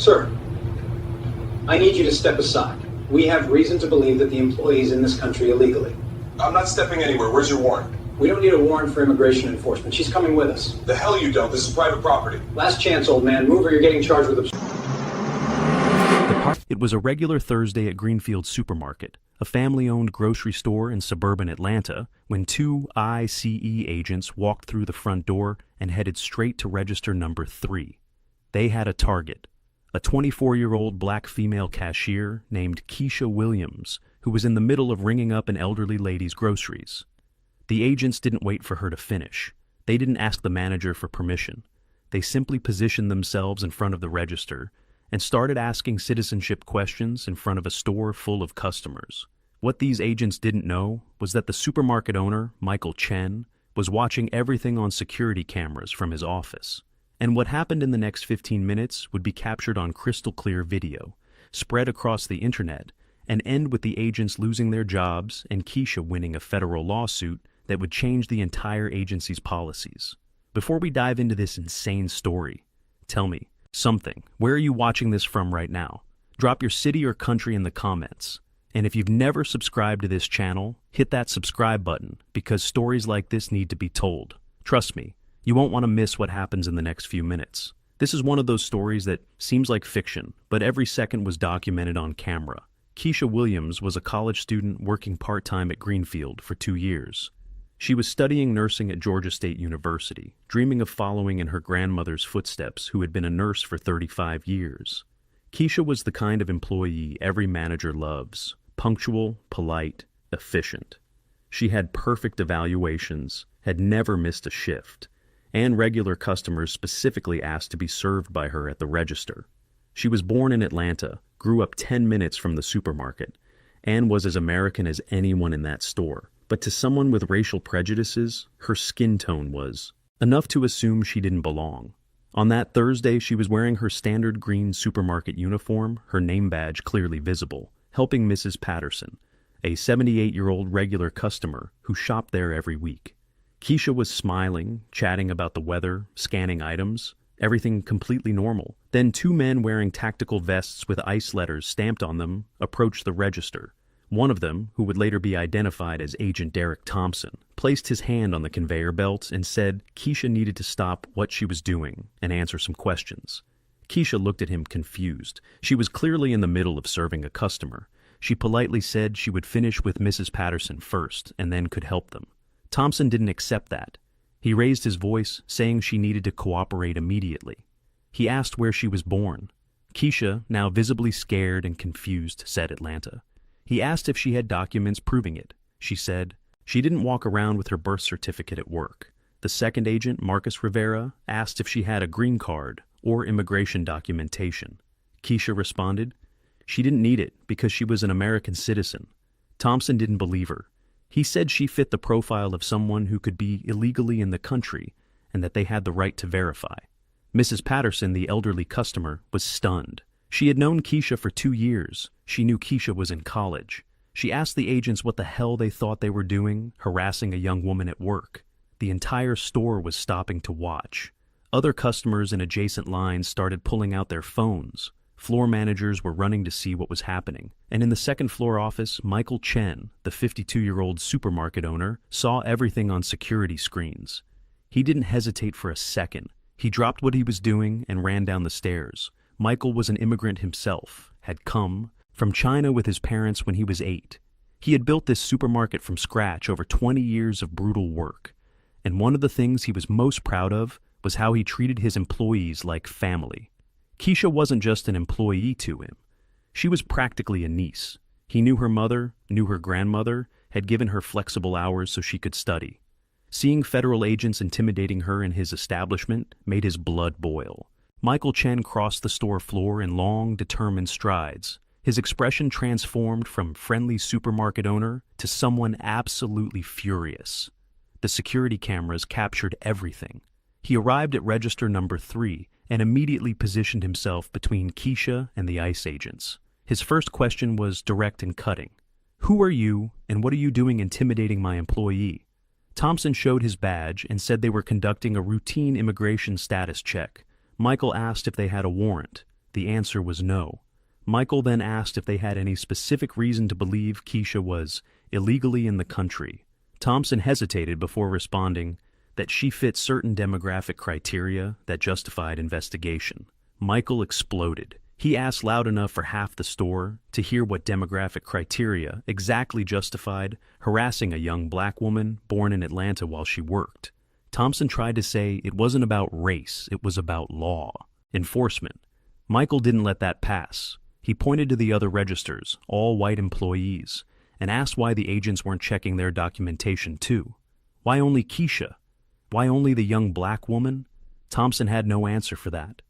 Sir, I need you to step aside. We have reason to believe that the employee is in this country illegally. I'm not stepping anywhere. Where's your warrant? We don't need a warrant for immigration enforcement. She's coming with us. The hell you don't. This is private property. Last chance, old man. Move or you're getting charged with obstruction. It was a regular Thursday at Greenfield Supermarket, a family-owned grocery store in suburban Atlanta, when two ICE agents walked through the front door and headed straight to register number 3. They had a target, a 24-year-old black female cashier named Keisha Williams, who was in the middle of ringing up an elderly lady's groceries. The agents didn't wait for her to finish. They didn't ask the manager for permission. They simply positioned themselves in front of the register and started asking citizenship questions in front of a store full of customers. What these agents didn't know was that the supermarket owner, Michael Chen, was watching everything on security cameras from his office. And what happened in the next 15 minutes would be captured on crystal clear video, spread across the internet, and end with the agents losing their jobs and Keisha winning a federal lawsuit that would change the entire agency's policies. Before we dive into this insane story, tell me, where are you watching this from right now? Drop your city or country in the comments. And if you've never subscribed to this channel, hit that subscribe button, because stories like this need to be told. Trust me, you won't want to miss what happens in the next few minutes. This is one of those stories that seems like fiction, but every second was documented on camera. Keisha Williams was a college student working part-time at Greenfield for 2 years. She was studying nursing at Georgia State University, dreaming of following in her grandmother's footsteps, who had been a nurse for 35 years. Keisha was the kind of employee every manager loves: punctual, polite, efficient. She had perfect evaluations, had never missed a shift, and regular customers specifically asked to be served by her at the register. She was born in Atlanta, grew up 10 minutes from the supermarket, and was as American as anyone in that store. But to someone with racial prejudices, her skin tone was enough to assume she didn't belong. On that Thursday, she was wearing her standard green supermarket uniform, her name badge clearly visible, helping Mrs. Patterson, a 78-year-old regular customer who shopped there every week. Keisha was smiling, chatting about the weather, scanning items, everything completely normal. Then 2 men wearing tactical vests with ICE letters stamped on them approached the register. One of them, who would later be identified as Agent Derek Thompson, placed his hand on the conveyor belt and said Keisha needed to stop what she was doing and answer some questions. Keisha looked at him confused. She was clearly in the middle of serving a customer. She politely said she would finish with Mrs. Patterson first and then could help them. Thompson didn't accept that. He raised his voice, saying she needed to cooperate immediately. He asked where she was born. Keisha, now visibly scared and confused, said Atlanta. He asked if she had documents proving it. She said she didn't walk around with her birth certificate at work. The second agent, Marcus Rivera, asked if she had a green card or immigration documentation. Keisha responded she didn't need it because she was an American citizen. Thompson didn't believe her. He said she fit the profile of someone who could be illegally in the country and that they had the right to verify. Mrs. Patterson, the elderly customer, was stunned. She had known Keisha for 2 years. She knew Keisha was in college. She asked the agents what the hell they thought they were doing, harassing a young woman at work. The entire store was stopping to watch. Other customers in adjacent lines started pulling out their phones. Floor managers were running to see what was happening. And in the second-floor office, Michael Chen, the 52-year-old supermarket owner, saw everything on security screens. He didn't hesitate for a second. He dropped what he was doing and ran down the stairs. Michael was an immigrant himself, had come from China with his parents when he was 8. He had built this supermarket from scratch over 20 years of brutal work. And one of the things he was most proud of was how he treated his employees like family. Keisha wasn't just an employee to him. She was practically a niece. He knew her mother, knew her grandmother, had given her flexible hours so she could study. Seeing federal agents intimidating her in his establishment made his blood boil. Michael Chen crossed the store floor in long, determined strides. His expression transformed from friendly supermarket owner to someone absolutely furious. The security cameras captured everything. He arrived at register number 3 and immediately positioned himself between Keisha and the ICE agents. His first question was direct and cutting. "Who are you, and what are you doing intimidating my employee?" Thompson showed his badge and said they were conducting a routine immigration status check. Michael asked if they had a warrant. The answer was no. Michael then asked if they had any specific reason to believe Keisha was illegally in the country. Thompson hesitated before responding that she fit certain demographic criteria that justified investigation. Michael exploded. He asked loud enough for half the store to hear what demographic criteria exactly justified harassing a young black woman born in Atlanta while she worked. Thompson tried to say it wasn't about race, it was about law enforcement. Michael didn't let that pass. He pointed to the other registers, all white employees, and asked why the agents weren't checking their documentation too. Why only Keisha? Why only the young black woman? Thompson had no answer for that.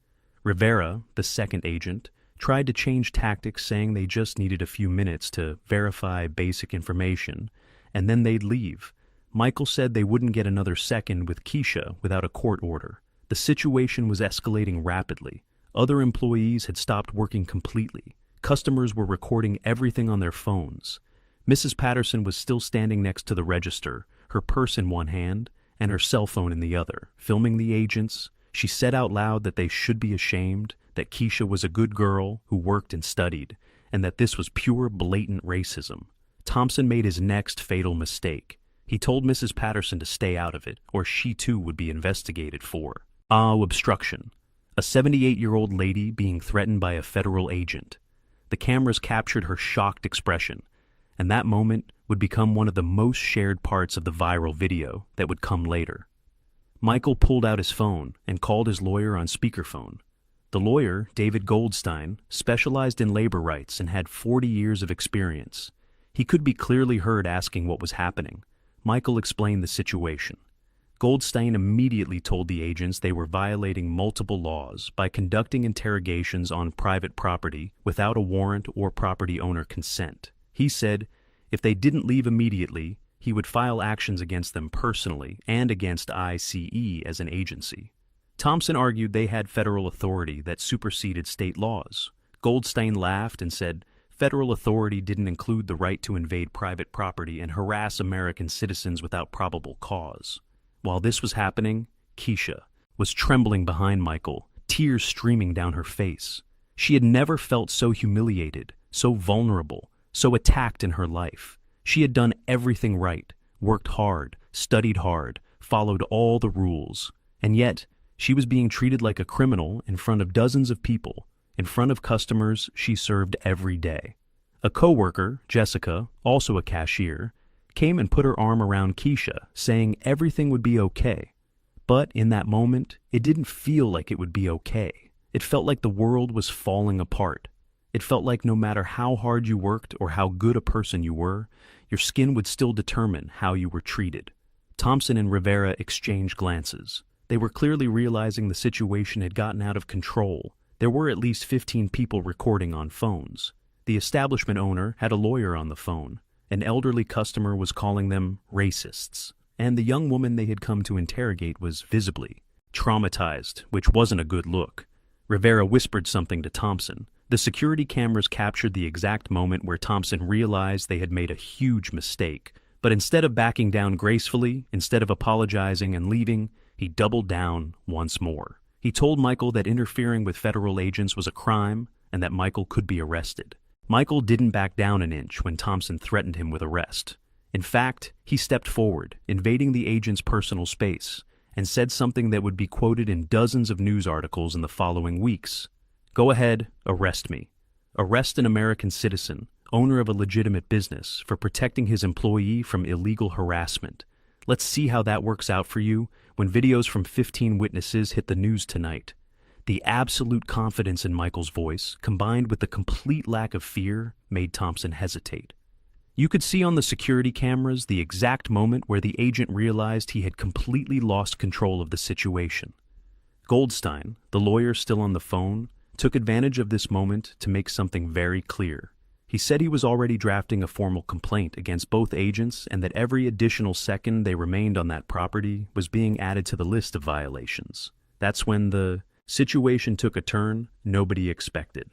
Rivera, the second agent, tried to change tactics, saying they just needed a few minutes to verify basic information, and then they'd leave. Michael said they wouldn't get another second with Keisha without a court order. The situation was escalating rapidly. Other employees had stopped working completely. Customers were recording everything on their phones. Mrs. Patterson was still standing next to the register, her purse in one hand and her cell phone in the other, filming the agents. She said out loud that they should be ashamed, that Keisha was a good girl who worked and studied, and that this was pure, blatant racism. Thompson made his next fatal mistake. He told Mrs. Patterson to stay out of it, or she too would be investigated for obstruction. A 78-year-old lady being threatened by a federal agent. The cameras captured her shocked expression, and that moment would become one of the most shared parts of the viral video that would come later. Michael pulled out his phone and called his lawyer on speakerphone. The lawyer, David Goldstein, specialized in labor rights and had 40 years of experience. He could be clearly heard asking what was happening. Michael explained the situation. Goldstein immediately told the agents they were violating multiple laws by conducting interrogations on private property without a warrant or property owner consent. He said if they didn't leave immediately, he would file actions against them personally and against ICE as an agency. Thompson argued they had federal authority that superseded state laws. Goldstein laughed and said federal authority didn't include the right to invade private property and harass American citizens without probable cause. While this was happening, Keisha was trembling behind Michael, tears streaming down her face. She had never felt so humiliated, so vulnerable, so attacked in her life. She had done everything right, worked hard, studied hard, followed all the rules, and yet she was being treated like a criminal in front of dozens of people, in front of customers she served every day. A coworker, Jessica, also a cashier, came and put her arm around Keisha, saying everything would be okay. But in that moment, it didn't feel like it would be okay. It felt like the world was falling apart. It felt like no matter how hard you worked or how good a person you were, your skin would still determine how you were treated. Thompson and Rivera exchanged glances. They were clearly realizing the situation had gotten out of control. There were at least 15 people recording on phones. The establishment owner had a lawyer on the phone. An elderly customer was calling them racists. And the young woman they had come to interrogate was visibly traumatized, which wasn't a good look. Rivera whispered something to Thompson. The security cameras captured the exact moment where Thompson realized they had made a huge mistake. But instead of backing down gracefully, instead of apologizing and leaving, he doubled down once more. He told Michael that interfering with federal agents was a crime and that Michael could be arrested. Michael didn't back down an inch when Thompson threatened him with arrest. In fact, he stepped forward, invading the agent's personal space, and said something that would be quoted in dozens of news articles in the following weeks. Go ahead, arrest me. Arrest an American citizen, owner of a legitimate business, for protecting his employee from illegal harassment. Let's see how that works out for you when videos from 15 witnesses hit the news tonight. The absolute confidence in Michael's voice, combined with the complete lack of fear, made Thompson hesitate. You could see on the security cameras the exact moment where the agent realized he had completely lost control of the situation. Goldstein, the lawyer still on the phone, took advantage of this moment to make something very clear. He said he was already drafting a formal complaint against both agents and that every additional second they remained on that property was being added to the list of violations. That's when the situation took a turn nobody expected.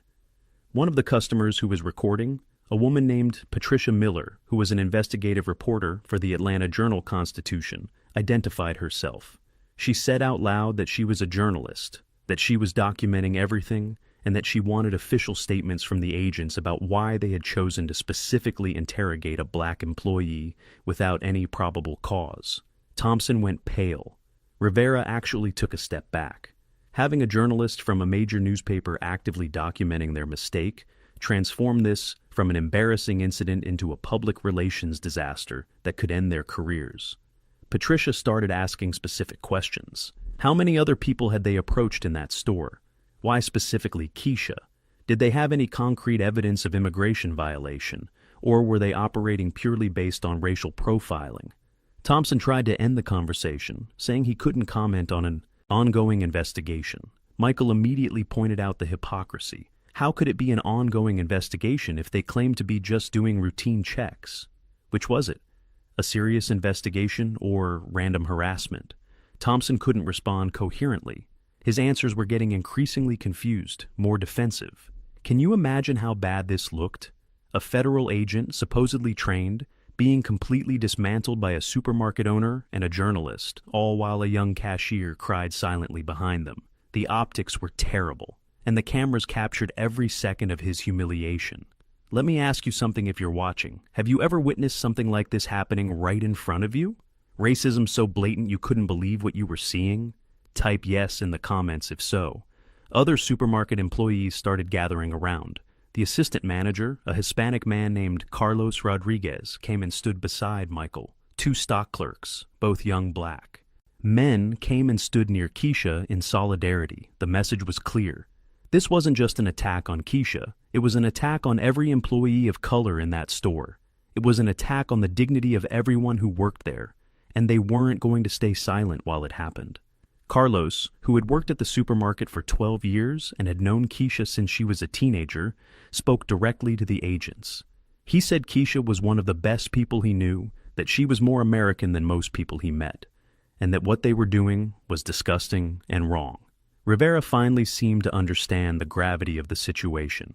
One of the customers who was recording, a woman named Patricia Miller, who was an investigative reporter for the Atlanta Journal-Constitution, identified herself. She said out loud that she was a journalist, that she was documenting everything, and that she wanted official statements from the agents about why they had chosen to specifically interrogate a black employee without any probable cause. Thompson went pale. Rivera actually took a step back. Having a journalist from a major newspaper actively documenting their mistake transformed this from an embarrassing incident into a public relations disaster that could end their careers. Patricia started asking specific questions. How many other people had they approached in that store? Why specifically Keisha? Did they have any concrete evidence of immigration violation, or were they operating purely based on racial profiling? Thompson tried to end the conversation, saying he couldn't comment on an ongoing investigation. Michael immediately pointed out the hypocrisy. How could it be an ongoing investigation if they claimed to be just doing routine checks? Which was it? A serious investigation or random harassment? Thompson couldn't respond coherently. His answers were getting increasingly confused, more defensive. Can you imagine how bad this looked? A federal agent, supposedly trained, being completely dismantled by a supermarket owner and a journalist, all while a young cashier cried silently behind them. The optics were terrible, and the cameras captured every second of his humiliation. Let me ask you something if you're watching. Have you ever witnessed something like this happening right in front of you? Racism so blatant you couldn't believe what you were seeing? Type yes in the comments if so. Other supermarket employees started gathering around. The assistant manager, a Hispanic man named Carlos Rodriguez, came and stood beside Michael. 2 stock clerks, both young black. Men came and stood near Keisha in solidarity. The message was clear. This wasn't just an attack on Keisha. It was an attack on every employee of color in that store. It was an attack on the dignity of everyone who worked there, and they weren't going to stay silent while it happened. Carlos, who had worked at the supermarket for 12 years and had known Keisha since she was a teenager, spoke directly to the agents. He said Keisha was one of the best people he knew, that she was more American than most people he met, and that what they were doing was disgusting and wrong. Rivera finally seemed to understand the gravity of the situation.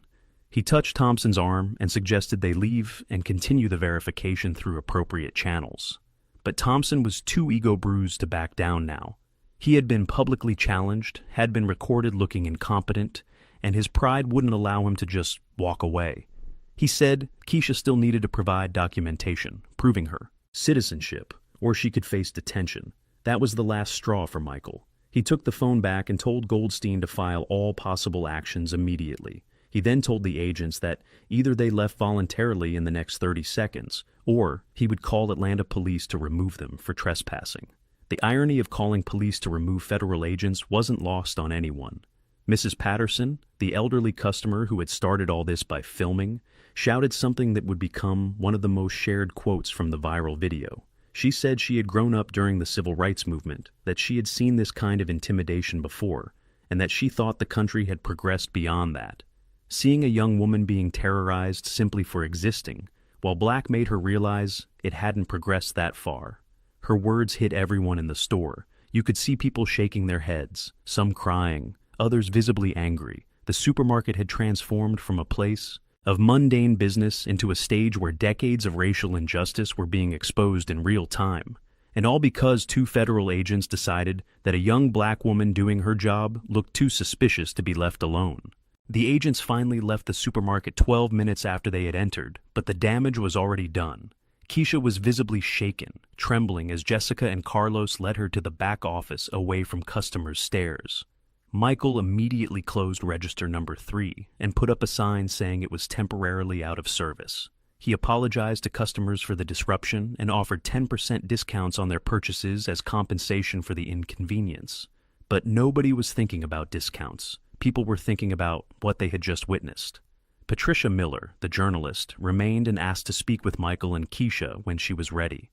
He touched Thompson's arm and suggested they leave and continue the verification through appropriate channels. But Thompson was too ego-bruised to back down now. He had been publicly challenged, had been recorded looking incompetent, and his pride wouldn't allow him to just walk away. He said Keisha still needed to provide documentation, proving her citizenship, or she could face detention. That was the last straw for Michael. He took the phone back and told Goldstein to file all possible actions immediately. He then told the agents that either they left voluntarily in the next 30 seconds, or he would call Atlanta police to remove them for trespassing. The irony of calling police to remove federal agents wasn't lost on anyone. Mrs. Patterson, the elderly customer who had started all this by filming, shouted something that would become one of the most shared quotes from the viral video. She said she had grown up during the civil rights movement, that she had seen this kind of intimidation before, and that she thought the country had progressed beyond that. Seeing a young woman being terrorized simply for existing, while black made her realize it hadn't progressed that far. Her words hit everyone in the store. You could see people shaking their heads, some crying, others visibly angry. The supermarket had transformed from a place of mundane business into a stage where decades of racial injustice were being exposed in real time. And all because 2 federal agents decided that a young black woman doing her job looked too suspicious to be left alone. The agents finally left the supermarket 12 minutes after they had entered, but the damage was already done. Keisha was visibly shaken, trembling as Jessica and Carlos led her to the back office away from customers' stares. Michael immediately closed register number 3 and put up a sign saying it was temporarily out of service. He apologized to customers for the disruption and offered 10% discounts on their purchases as compensation for the inconvenience. But nobody was thinking about discounts. People were thinking about what they had just witnessed. Patricia Miller, the journalist, remained and asked to speak with Michael and Keisha when she was ready.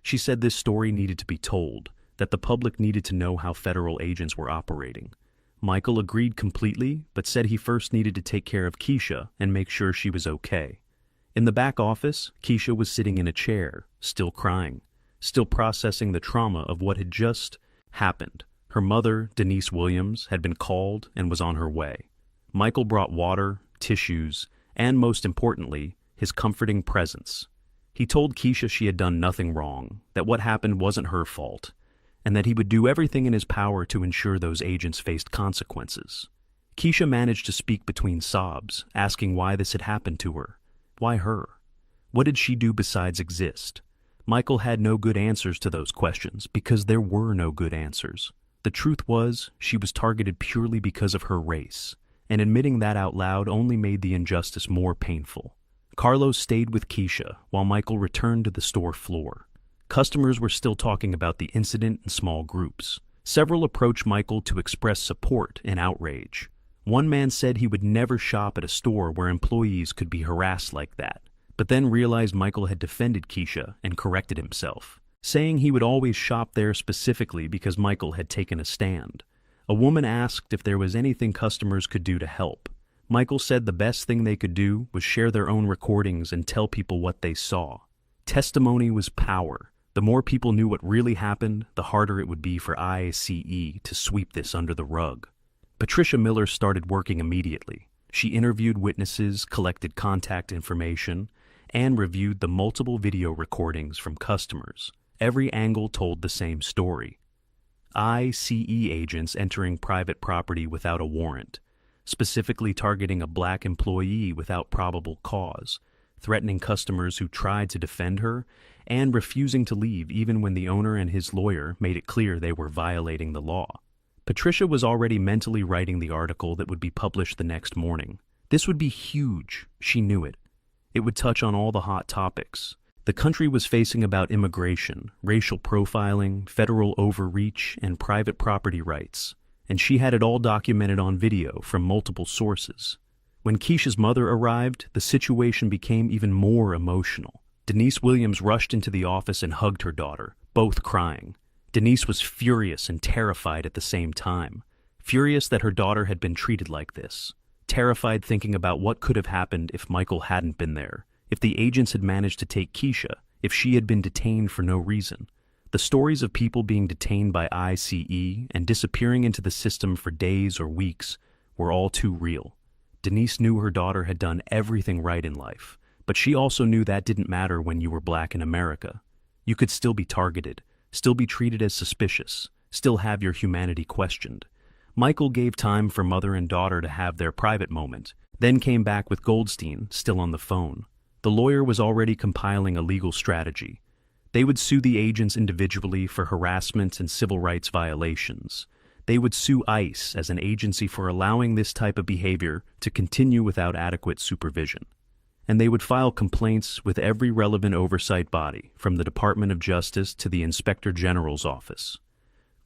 She said this story needed to be told, that the public needed to know how federal agents were operating. Michael agreed completely, but said he first needed to take care of Keisha and make sure she was okay. In the back office, Keisha was sitting in a chair, still crying, still processing the trauma of what had just happened. Her mother, Denise Williams, had been called and was on her way. Michael brought water, tissues, and most importantly, his comforting presence. He told Keisha she had done nothing wrong, that what happened wasn't her fault, and that he would do everything in his power to ensure those agents faced consequences. Keisha managed to speak between sobs, asking why this had happened to her. Why her? What did she do besides exist? Michael had no good answers to those questions because there were no good answers. The truth was, she was targeted purely because of her race, and admitting that out loud only made the injustice more painful. Carlos stayed with Keisha while Michael returned to the store floor. Customers were still talking about the incident in small groups. Several approached Michael to express support and outrage. One man said he would never shop at a store where employees could be harassed like that, but then realized Michael had defended Keisha and corrected himself, saying he would always shop there specifically because Michael had taken a stand. A woman asked if there was anything customers could do to help. Michael said the best thing they could do was share their own recordings and tell people what they saw. Testimony was power. The more people knew what really happened, the harder it would be for ICE to sweep this under the rug. Patricia Miller started working immediately. She interviewed witnesses, collected contact information, and reviewed the multiple video recordings from customers. Every angle told the same story. ICE agents entering private property without a warrant, specifically targeting a black employee without probable cause, threatening customers who tried to defend her, and refusing to leave even when the owner and his lawyer made it clear they were violating the law. Patricia was already mentally writing the article that would be published the next morning. This would be huge. She knew it. It would touch on all the hot topics. The country was facing about immigration, racial profiling, federal overreach, and private property rights, and she had it all documented on video from multiple sources. When Keisha's mother arrived, the situation became even more emotional. Denise Williams rushed into the office and hugged her daughter, both crying. Denise was furious and terrified at the same time. Furious that her daughter had been treated like this. Terrified thinking about what could have happened if Michael hadn't been there, if the agents had managed to take Keisha, if she had been detained for no reason. The stories of people being detained by ICE and disappearing into the system for days or weeks were all too real. Denise knew her daughter had done everything right in life, but she also knew that didn't matter when you were black in America. You could still be targeted, still be treated as suspicious, still have your humanity questioned. Michael gave time for mother and daughter to have their private moment, then came back with Goldstein, still on the phone. The lawyer was already compiling a legal strategy. They would sue the agents individually for harassment and civil rights violations. They would sue ICE as an agency for allowing this type of behavior to continue without adequate supervision. And they would file complaints with every relevant oversight body, from the Department of Justice to the Inspector General's office.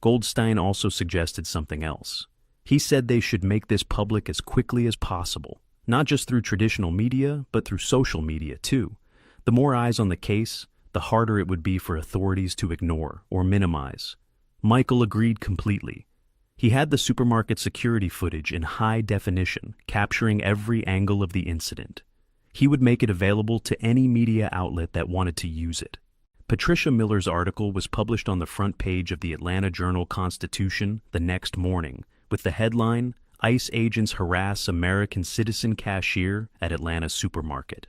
Goldstein also suggested something else. He said they should make this public as quickly as possible, not just through traditional media, but through social media too. The more eyes on the case, the harder it would be for authorities to ignore or minimize. Michael agreed completely. He had the supermarket security footage in high definition, capturing every angle of the incident. He would make it available to any media outlet that wanted to use it. Patricia Miller's article was published on the front page of the Atlanta Journal-Constitution the next morning, with the headline, "ICE Agents Harass American Citizen Cashier at Atlanta Supermarket."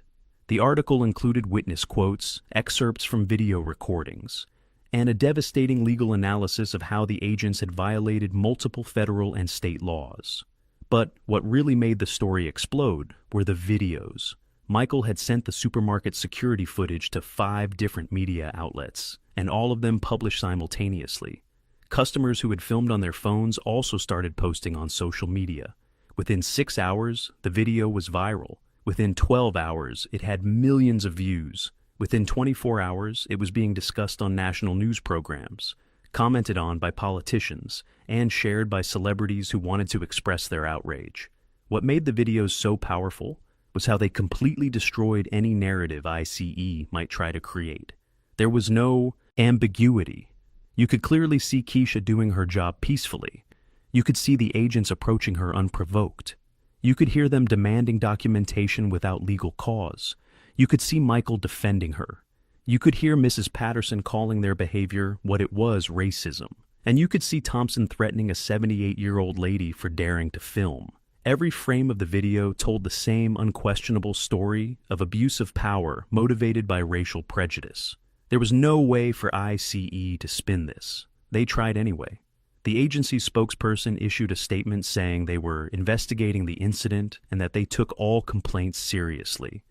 The article included witness quotes, excerpts from video recordings, and a devastating legal analysis of how the agents had violated multiple federal and state laws. But what really made the story explode were the videos. Michael had sent the supermarket security footage to 5 different media outlets, and all of them published simultaneously. Customers who had filmed on their phones also started posting on social media. Within 6 hours, the video was viral. Within 12 hours, it had millions of views. Within 24 hours, it was being discussed on national news programs, commented on by politicians, and shared by celebrities who wanted to express their outrage. What made the videos so powerful was how they completely destroyed any narrative ICE might try to create. There was no ambiguity. You could clearly see Keisha doing her job peacefully. You could see the agents approaching her unprovoked. You could hear them demanding documentation without legal cause. You could see Michael defending her. You could hear Mrs. Patterson calling their behavior what it was, racism. And you could see Thompson threatening a 78-year-old lady for daring to film. Every frame of the video told the same unquestionable story of abuse of power motivated by racial prejudice. There was no way for ICE to spin this. They tried anyway. The agency's spokesperson issued a statement saying they were investigating the incident and that they took all complaints seriously.